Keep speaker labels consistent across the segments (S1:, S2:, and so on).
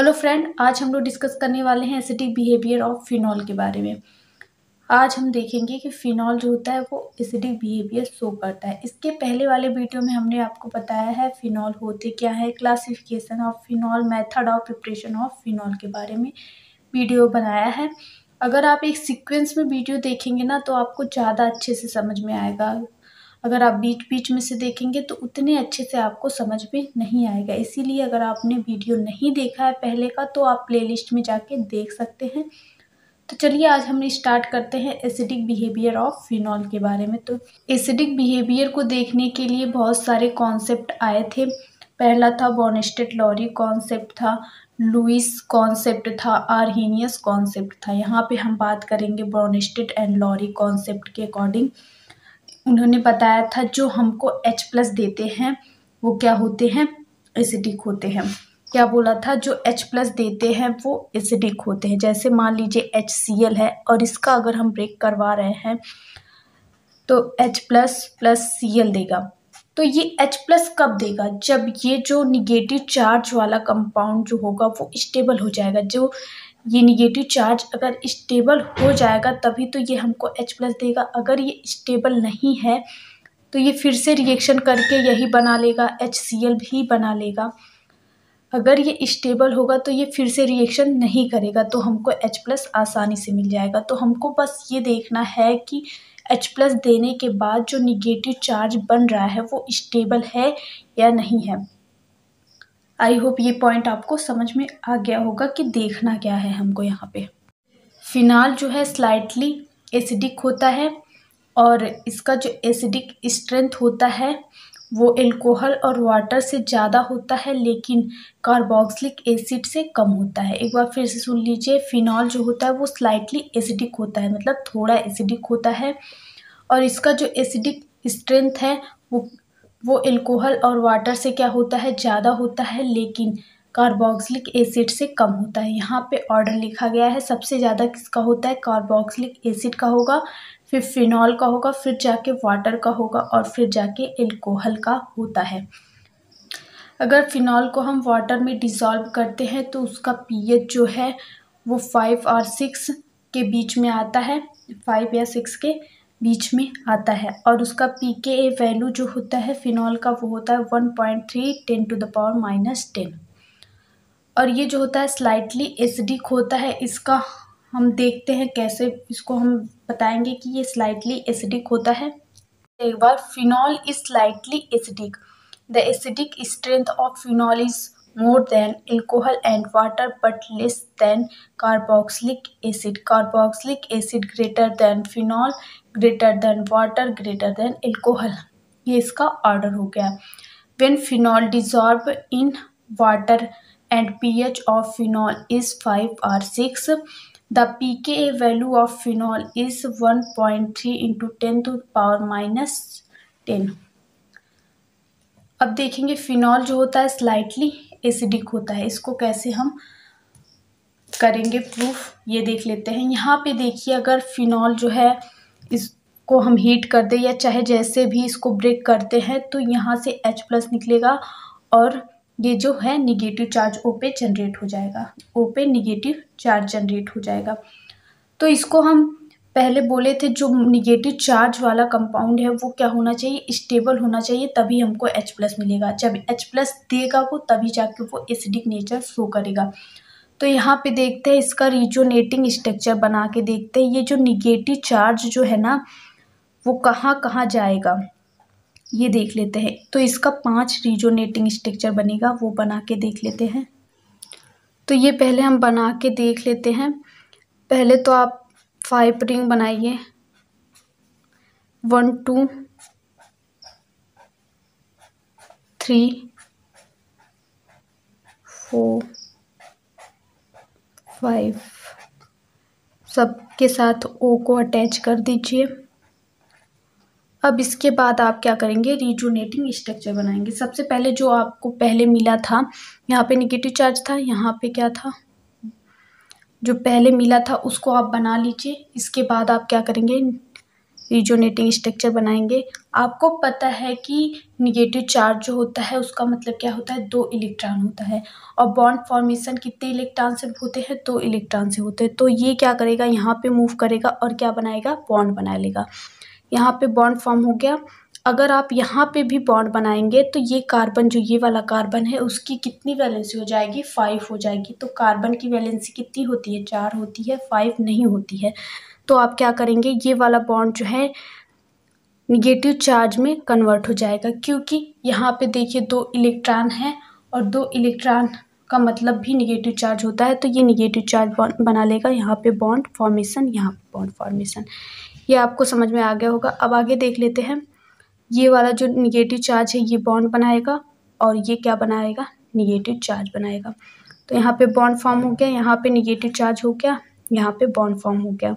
S1: Hello friend, आज हम लोग डिस्कस करने वाले हैं एसिडिक बिहेवियर ऑफ फिनॉल के बारे में। आज हम देखेंगे कि फिनॉल जो होता है वो एसिडिक बिहेवियर शो करता है। इसके पहले वाले वीडियो में हमने आपको बताया है फिनॉल होते क्या है, classification of phenol, method of preparation of phenol के बारे में वीडियो बनाया है। अगर आप एक सीक्वेंस में वीडियो देखेंगे ना तो आपको ज़्यादा अच्छे से समझ में आएगा। अगर आप बीच बीच में से देखेंगे तो उतने अच्छे से आपको समझ में नहीं आएगा। इसीलिए अगर आपने वीडियो नहीं देखा है पहले का तो आप प्लेलिस्ट में जाके देख सकते हैं। तो चलिए आज हम स्टार्ट करते हैं एसिडिक बिहेवियर ऑफ फिनॉल के बारे में। तो एसिडिक बिहेवियर को देखने के लिए बहुत सारे कॉन्सेप्ट आए थे। पहला था बॉर्नस्टेड-लॉरी कॉन्सेप्ट था, लुईस कॉन्सेप्ट था, आर्हेनियस कॉन्सेप्ट था। यहाँ पे हम बात करेंगे बॉर्नस्टेड एंड लॉरी कॉन्सेप्ट के अकॉर्डिंग। उन्होंने बताया था जो हमको H+ देते हैं वो क्या होते हैं, एसिडिक होते हैं। क्या बोला था, जो H+ देते हैं वो एसिडिक होते हैं। जैसे मान लीजिए HCl है और इसका अगर हम ब्रेक करवा रहे हैं तो H++ Cl देगा। तो ये H+ कब देगा, जब ये जो निगेटिव चार्ज वाला कंपाउंड जो होगा वो स्टेबल हो जाएगा। जो ये निगेटिव चार्ज अगर स्टेबल हो जाएगा तभी तो ये हमको H+ देगा। अगर ये स्टेबल नहीं है तो ये फिर से रिएक्शन करके यही बना लेगा, HCl भी बना लेगा। अगर ये स्टेबल होगा तो ये फिर से रिएक्शन नहीं करेगा तो हमको H+ आसानी से मिल जाएगा। तो हमको बस ये देखना है कि H+ देने के बाद जो निगेटिव चार्ज बन रहा है वो स्टेबल है या नहीं है। आई होप ये पॉइंट आपको समझ में आ गया होगा कि देखना क्या है हमको यहाँ पे। फिनॉल जो है स्लाइटली एसिडिक होता है और इसका जो एसिडिक स्ट्रेंथ होता है वो अल्कोहल और वाटर से ज़्यादा होता है लेकिन कार्बोक्सिलिक एसिड से कम होता है। एक बार फिर से सुन लीजिए, फिनॉल जो होता है वो स्लाइटली एसिडिक होता है, मतलब थोड़ा एसिडिक होता है और इसका जो एसिडिक स्ट्रेंथ है वो अल्कोहल और वाटर से क्या होता है, ज़्यादा होता है लेकिन कार्बोक्सिलिक एसिड से कम होता है। यहाँ पे ऑर्डर लिखा गया है, सबसे ज़्यादा किसका होता है, कार्बोक्सिलिक एसिड का होगा, फिर फिनॉल का होगा, फिर जाके वाटर का होगा और फिर जाके अल्कोहल का होता है। अगर फिनॉल को हम वाटर में डिसॉल्व करते हैं तो उसका pH जो है वो 5 और 6 के बीच में आता है, 5 या 6 के बीच में आता है। और उसका pKa वैल्यू जो होता है फिनॉल का वो होता है 1.3 10⁻⁻10। और ये जो होता है स्लाइटली एसिडिक होता है। इसका हम देखते हैं कैसे, इसको हम बताएंगे कि ये स्लाइटली एसिडिक होता है। एक बार, phenol is slightly acidic. The acidic strength of phenol is more than alcohol and water but less than carboxylic acid. Carboxylic acid greater than phenol, greater than water, greater than alcohol. ये इसका order हो गया। When phenol dissolve in water and pH of phenol is 5 or 6, the pKa value of phenol is 1.3 into 10⁻⁻10. अब देखेंगे phenol जो होता है slightly acidic होता है। इसको कैसे हम करेंगे प्रूफ, ये देख लेते हैं। यहाँ पे देखिए, अगर फिनॉल जो है इसको हम हीट कर दे या चाहे जैसे भी इसको ब्रेक करते हैं तो यहाँ से H+ निकलेगा और ये जो है निगेटिव चार्ज O पे जनरेट हो जाएगा, O पे निगेटिव चार्ज जनरेट हो जाएगा। तो इसको हम पहले बोले थे जो निगेटिव चार्ज वाला कंपाउंड है वो क्या होना चाहिए, स्टेबल होना चाहिए, तभी हमको H+ मिलेगा। जब H+ देगा वो तभी जाके वो एसिडिक नेचर शो करेगा। तो यहाँ पे देखते हैं इसका रिजोनेटिंग स्ट्रक्चर बना के देखते हैं। ये जो निगेटिव चार्ज जो है ना वो कहाँ कहाँ जाएगा ये देख लेते हैं। तो इसका 5 रिजोनेटिंग स्ट्रक्चर बनेगा, वो बना के देख लेते हैं। तो ये पहले हम बना के देख लेते हैं। पहले तो आप 5 रिंग बनाइए, 1 2 3 4 5 सबके साथ O को अटैच कर दीजिए। अब इसके बाद आप क्या करेंगे, रिजोनेटिंग स्ट्रक्चर बनाएंगे। सबसे पहले जो आपको पहले मिला था, यहाँ पे निगेटिव चार्ज था, यहाँ पे क्या था, जो पहले मिला था उसको आप बना लीजिए। इसके बाद आप क्या करेंगे, रिजोनेटिंग स्ट्रक्चर बनाएंगे। आपको पता है कि निगेटिव चार्ज जो होता है उसका मतलब क्या होता है, 2 इलेक्ट्रॉन होता है, और बॉन्ड फॉर्मेशन कितने इलेक्ट्रॉन से होते हैं, 2 इलेक्ट्रॉन से होते हैं। तो ये क्या करेगा, यहाँ पे मूव करेगा और क्या बनाएगा, बॉन्ड बना लेगा। यहाँ पे बॉन्ड फॉर्म हो गया। अगर आप यहाँ पे भी बॉन्ड बनाएंगे तो ये कार्बन, जो ये वाला कार्बन है, उसकी कितनी वैलेंसी हो जाएगी, 5 हो जाएगी। तो कार्बन की वैलेंसी कितनी होती है, 4 होती है, 5 नहीं होती है। तो आप क्या करेंगे, ये वाला बॉन्ड जो है निगेटिव चार्ज में कन्वर्ट हो जाएगा, क्योंकि यहाँ पे देखिए 2 इलेक्ट्रॉन है और 2 इलेक्ट्रॉन का मतलब भी निगेटिव चार्ज होता है। तो ये निगेटिव चार्ज बना लेगा, यहाँ पे बॉन्ड फॉर्मेशन, यहाँ पे बॉन्ड फॉर्मेशन। ये आपको समझ में आ गया होगा। अब आगे देख लेते हैं। ये वाला जो निगेटिव चार्ज है ये बॉन्ड बनाएगा और ये क्या बनाएगा, निगेटिव चार्ज बनाएगा। तो यहाँ पे बॉन्ड फॉर्म हो गया, यहाँ पे निगेटिव चार्ज हो गया, यहाँ पे बॉन्ड फॉर्म हो गया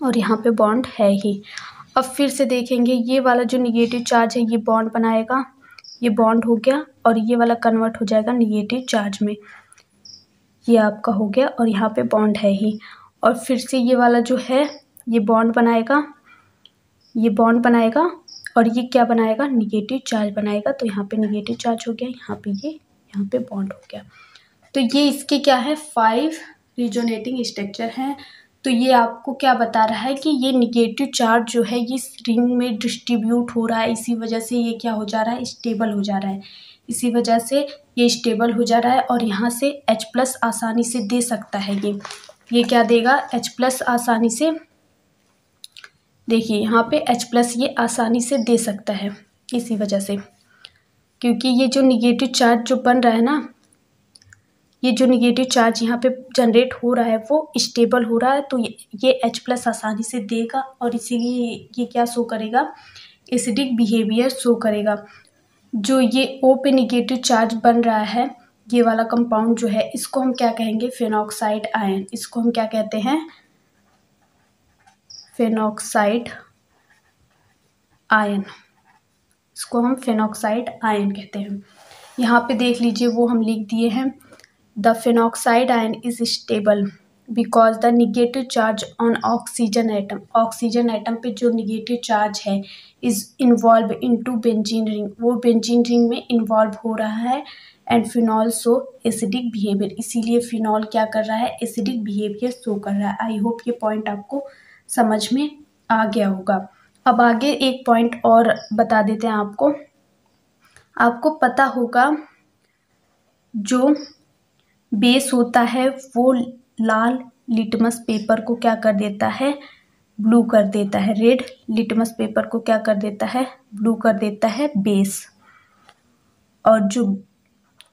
S1: और यहाँ पे बॉन्ड है ही। अब फिर से देखेंगे, ये वाला जो निगेटिव चार्ज है ये बॉन्ड बनाएगा, ये बॉन्ड हो गया और ये वाला कन्वर्ट हो जाएगा निगेटिव चार्ज में। ये आपका हो गया और यहाँ पे बॉन्ड है ही। और फिर से ये वाला जो है ये बॉन्ड बनाएगा, ये बॉन्ड बनाएगा और ये क्या बनाएगा, निगेटिव चार्ज बनाएगा। तो यहाँ पे निगेटिव चार्ज हो गया, यहाँ पे ये, यहाँ पे बॉन्ड हो गया। तो ये इसके क्या है, 5 रिजोनेटिंग स्ट्रक्चर हैं। तो ये आपको क्या बता रहा है कि ये निगेटिव चार्ज जो है ये रिंग में डिस्ट्रीब्यूट हो रहा है, इसी वजह से ये क्या हो जा रहा है, स्टेबल हो जा रहा है। इसी वजह से ये स्टेबल हो जा रहा है और यहाँ से H+ आसानी से दे सकता है। ये क्या देगा, H+ आसानी से, देखिए यहाँ पे H+ ये आसानी से दे सकता है, इसी वजह से, क्योंकि ये जो निगेटिव चार्ज जो बन रहा है ना, ये जो निगेटिव चार्ज यहाँ पे जनरेट हो रहा है वो स्टेबल हो रहा है। तो ये H+ आसानी से देगा और इसीलिए ये क्या शो करेगा, एसिडिक बिहेवियर शो करेगा। जो ये O पे निगेटिव चार्ज बन रहा है, ये वाला कंपाउंड जो है, इसको हम क्या कहेंगे, फेनॉक्साइड आयन। इसको हम क्या कहते हैं, फेनॉक्साइड आयन। इसको हम फेनॉक्साइड आयन कहते हैं। यहाँ पे देख लीजिए वो हम लिख दिए हैं, the phenoxide ion is stable because the negative charge on oxygen atom. Oxygen atom पे जो निगेटिव चार्ज है is involve into benzene ring, वो बेंजीन रिंग में इन्वॉल्व हो रहा है। And phenol show acidic behaviour, इसीलिए फिनॉल क्या कर रहा है, एसिडिक बिहेवियर शो कर रहा है। आई होप ये पॉइंट आपको समझ में आ गया होगा। अब आगे एक पॉइंट और बता देते हैं आपको। आपको पता होगा जो बेस होता है वो लाल लिटमस पेपर को क्या कर देता है, ब्लू कर देता है। रेड लिटमस पेपर को क्या कर देता है, ब्लू कर देता है बेस। और जो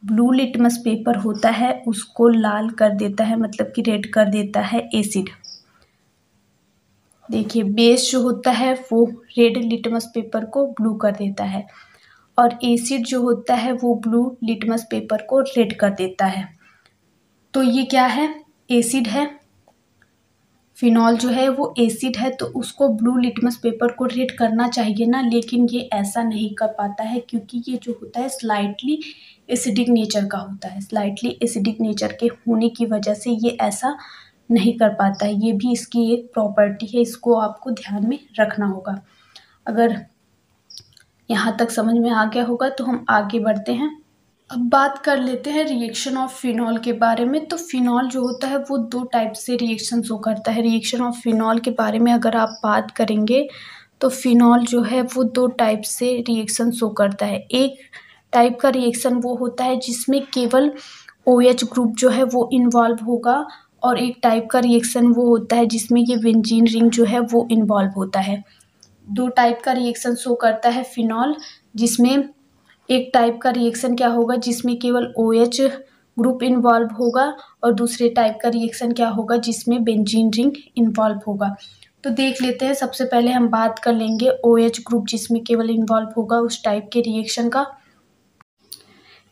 S1: ब्लू लिटमस पेपर होता है उसको लाल कर देता है, मतलब कि रेड कर देता है एसिड। देखिए बेस जो होता है वो रेड लिटमस पेपर को ब्लू कर देता है और एसिड जो होता है वो ब्लू लिटमस पेपर को रेड कर देता है। तो ये क्या है, एसिड है। फिनॉल जो है वो एसिड है, तो उसको ब्लू लिटमस पेपर को रेड करना चाहिए ना, लेकिन ये ऐसा नहीं कर पाता है क्योंकि ये जो होता है स्लाइटली एसिडिक नेचर का होता है। स्लाइटली एसिडिक नेचर के होने की वजह से ये ऐसा नहीं कर पाता है। ये भी इसकी एक प्रॉपर्टी है, इसको आपको ध्यान में रखना होगा। अगर यहाँ तक समझ में आ गया होगा तो हम आगे बढ़ते हैं। अब बात कर लेते हैं रिएक्शन ऑफ फिनॉल के बारे में। तो फिनॉल जो होता है वो 2 टाइप से रिएक्शन शो करता है। रिएक्शन ऑफ फिनॉल के बारे में अगर आप बात करेंगे तो फिनॉल जो है वो 2 टाइप से रिएक्शन शो करता है। एक टाइप का रिएक्शन वो होता है जिसमें केवल OH ग्रुप जो है वो इन्वॉल्व होगा, और एक टाइप का रिएक्शन वो होता है जिसमें ये बेंजीन रिंग जो है वो इन्वॉल्व होता है। 2 टाइप का रिएक्शन शो करता है फिनॉल, जिसमें एक टाइप का रिएक्शन क्या होगा जिसमें केवल OH ग्रुप इन्वॉल्व होगा, और दूसरे टाइप का रिएक्शन क्या होगा जिसमें बेंजीन रिंग इन्वॉल्व होगा। तो देख लेते हैं। सबसे पहले हम बात कर लेंगे OH ग्रुप जिसमें केवल इन्वॉल्व होगा उस टाइप के रिएक्शन का।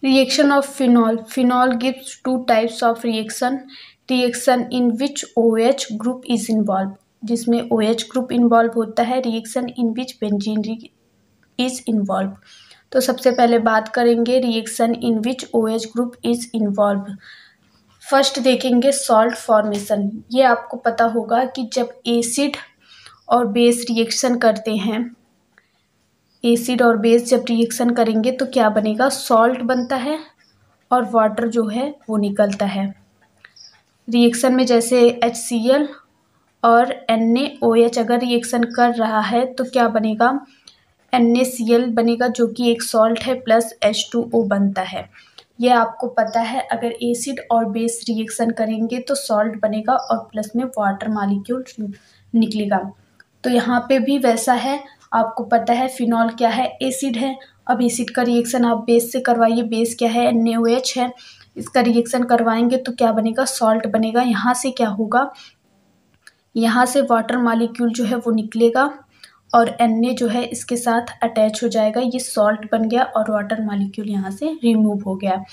S1: Reaction of phenol. Phenol gives 2 types of reaction in which OH group is involve, जिसमें OH ग्रुप इन्वॉल्व होता है, reaction in which benzene ring is involve. तो सबसे पहले बात करेंगे reaction in which OH group is involve. First देखेंगे salt formation. ये आपको पता होगा कि जब एसिड और बेस रिएक्शन करते हैं, एसिड और बेस जब रिएक्शन करेंगे तो क्या बनेगा, सॉल्ट बनता है और वाटर जो है वो निकलता है। रिएक्शन में जैसे HCl और NaOH अगर रिएक्शन कर रहा है तो क्या बनेगा, NaCl बनेगा जो कि एक सॉल्ट है, प्लस H2O बनता है। ये आपको पता है, अगर एसिड और बेस रिएक्शन करेंगे तो सॉल्ट बनेगा और प्लस में वाटर मॉलिक्यूल निकलेगा। तो यहाँ पे भी वैसा है, आपको पता है फिनॉल क्या है, एसिड है। अब एसिड का रिएक्शन आप बेस से करवाइए, बेस क्या है, NaOH है। इसका रिएक्शन करवाएंगे तो क्या बनेगा, सॉल्ट बनेगा। यहाँ से क्या होगा, यहाँ से वाटर मॉलिक्यूल जो है वो निकलेगा और Na जो है इसके साथ अटैच हो जाएगा, ये सॉल्ट बन गया और वाटर मॉलिक्यूल यहाँ से रिमूव हो गया।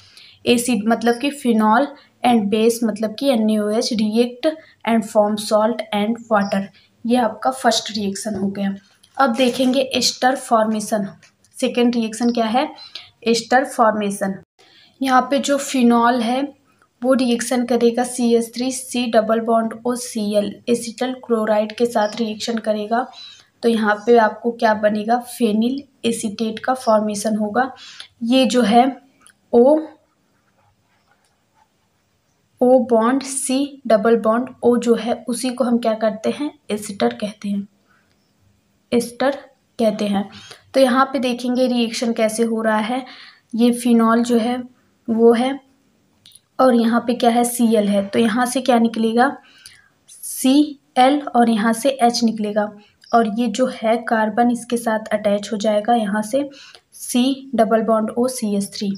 S1: एसिड मतलब कि फिनॉल एंड बेस मतलब कि NaOH react and form salt and water. ये आपका फर्स्ट रिएक्शन हो गया। अब देखेंगे एस्टर फॉर्मेशन। सेकेंड रिएक्शन क्या है, एस्टर फॉर्मेशन। यहाँ पे जो फिनॉल है वो रिएक्शन करेगा CH3 C double bond OCl acetyl chloride के साथ रिएक्शन करेगा। तो यहाँ पे आपको क्या बनेगा, फेनिल एसीटेट का फॉर्मेशन होगा। ये जो है O bond C double bond O जो है उसी को हम क्या करते हैं, एसिटर कहते हैं, एस्टर कहते हैं। तो यहाँ पे देखेंगे रिएक्शन कैसे हो रहा है। ये फिनॉल जो है वो है और यहाँ पे क्या है, Cl है। तो यहाँ से क्या निकलेगा, Cl और यहाँ से H निकलेगा और ये जो है कार्बन इसके साथ अटैच हो जाएगा, यहाँ से C double bond O CH3।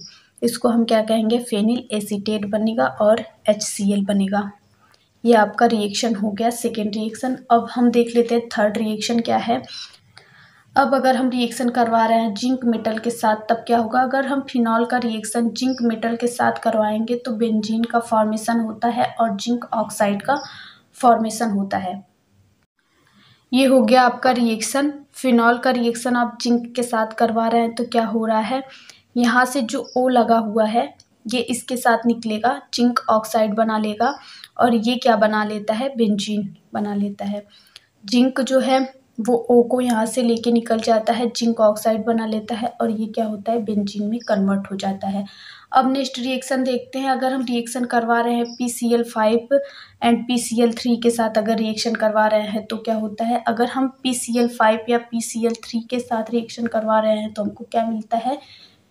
S1: इसको हम क्या कहेंगे, फेनिल एसीटेट बनेगा और HCl बनेगा। ये आपका रिएक्शन हो गया, सेकेंड रिएक्शन। अब हम देख लेते हैं थर्ड रिएक्शन क्या है। अब अगर हम रिएक्शन करवा रहे हैं जिंक मेटल के साथ तब क्या होगा, अगर हम फिनॉल का रिएक्शन जिंक मेटल के साथ करवाएंगे तो बेंजीन का फॉर्मेशन होता है और जिंक ऑक्साइड का फॉर्मेशन होता है। ये हो गया आपका रिएक्शन। फिनॉल का रिएक्शन आप जिंक के साथ करवा रहे हैं तो क्या हो रहा है, यहाँ से जो O लगा हुआ है ये इसके साथ निकलेगा, जिंक ऑक्साइड बना लेगा और ये क्या बना लेता है, बेंजीन बना लेता है। जिंक जो है वो O को यहाँ से लेके निकल जाता है, जिंक ऑक्साइड बना लेता है और ये क्या होता है, बेंजीन में कन्वर्ट हो जाता है। अब नेक्स्ट रिएक्शन देखते हैं। अगर हम रिएक्शन करवा रहे हैं PCl5 एंड PCl3 के साथ अगर रिएक्शन करवा रहे हैं तो क्या होता है, अगर हम PCl5 या PCl3 के साथ रिएक्शन करवा रहे हैं तो हमको क्या मिलता है,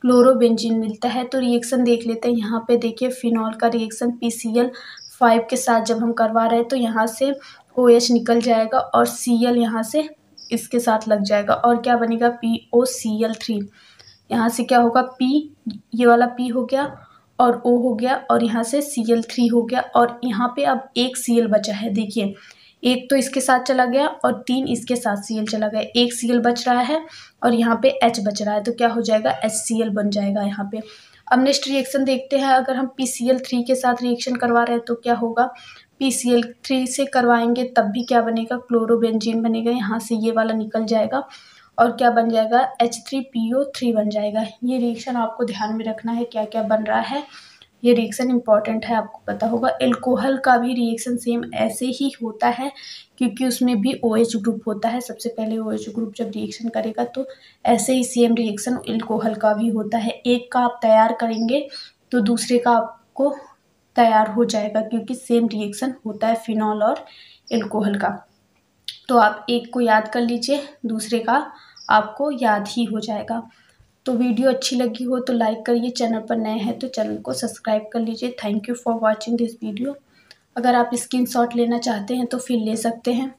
S1: क्लोरोबेंजीन मिलता है। तो रिएक्शन देख लेते हैं। यहाँ पे देखिए फिनॉल का रिएक्शन PCl5 के साथ जब हम करवा रहे हैं तो यहाँ से OH निकल जाएगा और Cl यहाँ से इसके साथ लग जाएगा और क्या बनेगा, POCl3। यहाँ से क्या होगा, P ये वाला P हो गया और O हो गया और यहाँ से Cl3 हो गया और यहाँ पे अब एक Cl बचा है। देखिए एक तो इसके साथ चला गया और 3 इसके साथ Cl चला गया, एक Cl बच रहा है और यहाँ पे H बच रहा है तो क्या हो जाएगा, HCl बन जाएगा यहाँ पे। अब नेक्स्ट रिएक्शन देखते हैं। अगर हम PCl3 के साथ रिएक्शन करवा रहे हैं तो क्या होगा, PCl3 से करवाएंगे तब भी क्या बनेगा, क्लोरोबेंजीन बनेगा, यहाँ से ये वाला निकल जाएगा और क्या बन जाएगा, H3PO3 बन जाएगा। ये रिएक्शन आपको ध्यान में रखना है क्या क्या बन रहा है, ये रिएक्शन इंपॉर्टेंट है, आपको पता होगा। एल्कोहल का भी रिएक्शन सेम ऐसे ही होता है क्योंकि उसमें भी OH ग्रुप होता है। सबसे पहले OH ग्रुप जब रिएक्शन करेगा तो ऐसे ही सेम रिएक्शन एल्कोहल का भी होता है। एक का आप तैयार करेंगे तो दूसरे का आपको तैयार हो जाएगा क्योंकि सेम रिएक्शन होता है फिनॉल और एल्कोहल का। तो आप एक को याद कर लीजिए, दूसरे का आपको याद ही हो जाएगा। तो वीडियो अच्छी लगी हो तो लाइक करिए, चैनल पर नए हैं तो चैनल को सब्सक्राइब कर लीजिए। Thank you for watching this video. अगर आप स्क्रीनशॉट लेना चाहते हैं तो फिर ले सकते हैं।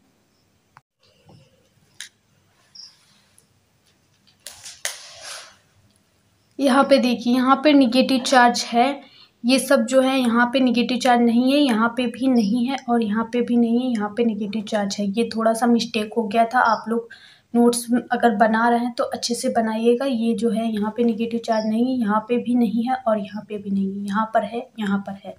S1: यहाँ पे देखिए, यहाँ पे निगेटिव चार्ज है, ये सब जो है यहाँ पे निगेटिव चार्ज नहीं है, यहाँ पे भी नहीं है और यहाँ पे भी नहीं है, यहाँ पे निगेटिव चार्ज है। ये थोड़ा सा मिस्टेक हो गया था। आप लोग नोट्स अगर बना रहे हैं तो अच्छे से बनाइएगा। ये जो है यहाँ पे निगेटिव चार्ज नहीं है, यहाँ पे भी नहीं है और यहाँ पे भी नहीं है, यहाँ पर है, यहाँ पर है।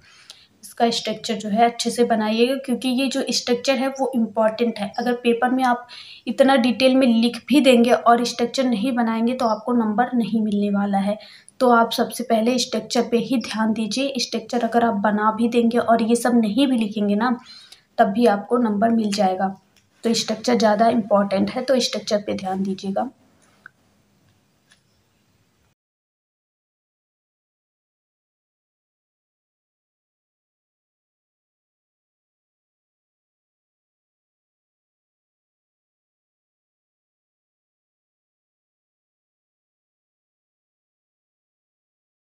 S1: इसका स्ट्रक्चर जो है अच्छे से बनाइएगा क्योंकि ये जो स्ट्रक्चर है वो इम्पॉर्टेंट है। अगर पेपर में आप इतना डिटेल में लिख भी देंगे और स्ट्रक्चर नहीं बनाएंगे तो आपको नंबर नहीं मिलने वाला है। तो आप सबसे पहले स्ट्रक्चर पे ही ध्यान दीजिए। स्ट्रक्चर अगर आप बना भी देंगे और ये सब नहीं भी लिखेंगे ना तब भी आपको नंबर मिल जाएगा। तो स्ट्रक्चर ज़्यादा इम्पॉर्टेंट है, तो स्ट्रक्चर पे ध्यान दीजिएगा।